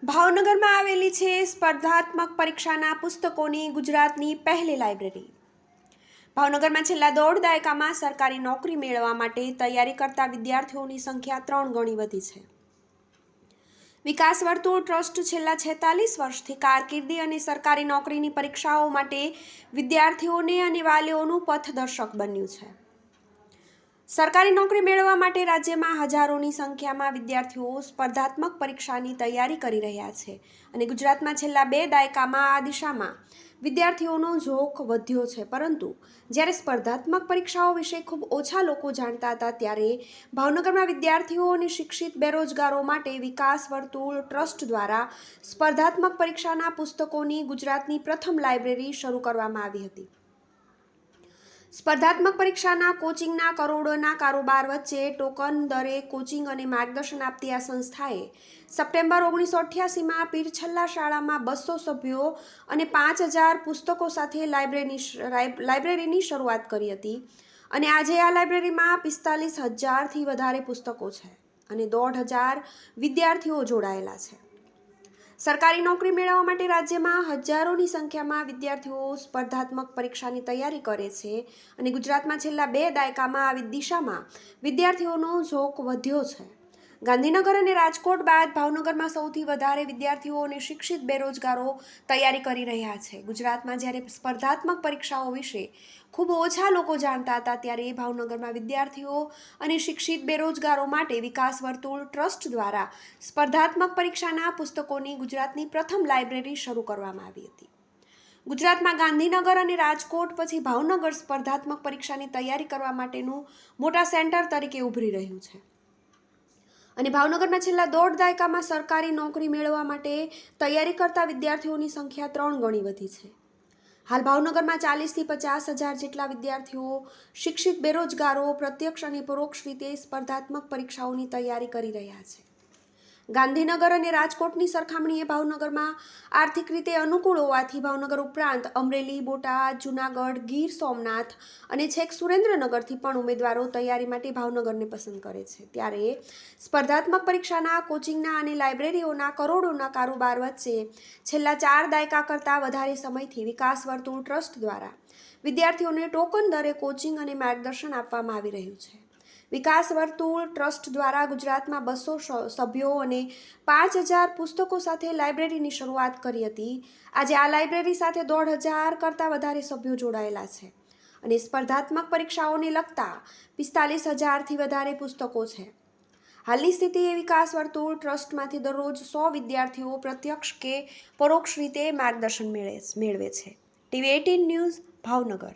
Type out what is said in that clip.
ભાવનગરમાં આવેલી છે સ્પર્ધાત્મક પરીક્ષાના પુસ્તકોની ગુજરાતની પહેલી લાઇબ્રેરી। ભાવનગરમાં છેલ્લા દોઢ દાયકામાં સરકારી નોકરી મેળવવા માટે તૈયારી કરતા વિદ્યાર્થીઓની સંખ્યા 3 ગણી વધી છે। વિકાસ વર્તુળ ટ્રસ્ટ છેલ્લા 46 વર્ષથી કારકિર્દી અને સરકારી નોકરીની પરીક્ષાઓ માટે વિદ્યાર્થીઓને અને વાલીઓનું પથદર્શક બન્યું છે। સરકારી નોકરી મેળવવા માટે રાજ્યમાં હજારોની સંખ્યામાં વિદ્યાર્થીઓ સ્પર્ધાત્મક પરીક્ષાની તૈયારી કરી રહ્યા છે અને ગુજરાતમાં છેલ્લા 2 દાયકામાં આ દિશામાં વિદ્યાર્થીઓનો ઝોક વધ્યો છે। પરંતુ જ્યારે સ્પર્ધાત્મક પરીક્ષાઓ વિશે ખૂબ ઓછા લોકો જાણતા હતા, ત્યારે ભાવનગરમાં વિદ્યાર્થીઓ અને શિક્ષિત બેરોજગારો માટે વિકાસ વર્તુળ ટ્રસ્ટ દ્વારા સ્પર્ધાત્મક પરીક્ષાના પુસ્તકોની ગુજરાતની પ્રથમ લાઇબ્રેરી શરૂ કરવામાં આવી હતી। સ્પર્ધાત્મક પરીક્ષાના કોચિંગના કરોડોના કારોબાર વચ્ચે ટોકન દરે કોચિંગ અને માર્ગદર્શન આપતી આ સંસ્થાએ સપ્ટેમ્બર 1988માં પીરછલ્લા શાળામાં 200 સભ્યો અને 5000 પુસ્તકો સાથે લાઇબ્રેરીની શરૂઆત કરી હતી અને આજે આ લાઇબ્રેરીમાં 45000થી વધારે પુસ્તકો છે અને 1500 વિદ્યાર્થીઓ જોડાયેલા છે। સરકારી નોકરી મેળવવા માટે રાજ્યમાં હજારોની સંખ્યામાં વિદ્યાર્થીઓ સ્પર્ધાત્મક પરીક્ષાની તૈયારી કરે છે અને ગુજરાતમાં છેલ્લા 2 દાયકામાં આવી દિશામાં વિદ્યાર્થીઓનો ઝોક વધ્યો છે। ગાંધીનગર અને રાજકોટ બાદ ભાવનગરમાં સૌથી વધારે વિદ્યાર્થીઓ અને શિક્ષિત બેરોજગારો તૈયારી કરી રહ્યા છે। ગુજરાતમાં જ્યારે સ્પર્ધાત્મક પરીક્ષાઓ વિશે ખૂબ ઓછા લોકો જાણતા હતા, ત્યારે ભાવનગરમાં વિદ્યાર્થીઓ અને શિક્ષિત બેરોજગારો માટે વિકાસ વર્તુળ ટ્રસ્ટ દ્વારા સ્પર્ધાત્મક પરીક્ષાના પુસ્તકોની ગુજરાતની પ્રથમ લાઇબ્રેરી શરૂ કરવામાં આવી હતી। ગુજરાતમાં ગાંધીનગર અને રાજકોટ પછી ભાવનગર સ્પર્ધાત્મક પરીક્ષાની તૈયારી કરવા માટેનું મોટા સેન્ટર તરીકે ઉભરી રહ્યું છે અને ભાવનગરમાં છેલ્લા દોઢ દાયકામાં સરકારી નોકરી મેળવવા માટે તૈયારી કરતા વિદ્યાર્થીઓની સંખ્યા 3 ગણી વધી છે। હાલ ભાવનગરમાં 40થી 50 હજાર જેટલા વિદ્યાર્થીઓ શિક્ષિત બેરોજગારો પ્રત્યક્ષ અને પરોક્ષ રીતે સ્પર્ધાત્મક પરીક્ષાઓની તૈયારી કરી રહ્યા છે। ગાંધીનગર અને રાજકોટની સરખામણીએ ભાવનગરમાં આર્થિક રીતે અનુકૂળ હોવાથી ભાવનગર ઉપરાંત અમરેલી, બોટાદ, જૂનાગઢ, ગીર સોમનાથ અને છેક સુરેન્દ્રનગરથી પણ ઉમેદવારો તૈયારી માટે ભાવનગરને પસંદ કરે છે। ત્યારે સ્પર્ધાત્મક પરીક્ષાના કોચિંગના અને લાઇબ્રેરીઓના કરોડોના કારોબાર વચ્ચે છેલ્લા 4 દાયકા કરતાં વધારે સમયથી વિકાસ વર્તુળ ટ્રસ્ટ દ્વારા વિદ્યાર્થીઓને ટોકન દરે કોચિંગ અને માર્ગદર્શન આપવામાં આવી રહ્યું છે। વિકાસ વર્તુળ ટ્રસ્ટ દ્વારા ગુજરાતમાં 200 સભ્યો અને 5000 પુસ્તકો સાથે લાઇબ્રેરીની શરૂઆત કરી હતી। આજે આ લાઇબ્રેરી સાથે 1500 કરતાં વધારે સભ્યો જોડાયેલા છે અને સ્પર્ધાત્મક પરીક્ષાઓને લગતા 45000થી વધારે પુસ્તકો છે। હાલની સ્થિતિએ વિકાસ વર્તુળ ટ્રસ્ટમાંથી દરરોજ 100 વિદ્યાર્થીઓ પ્રત્યક્ષ કે પરોક્ષ રીતે માર્ગદર્શન મેળવે છે। TV18 news, Bhavnagar.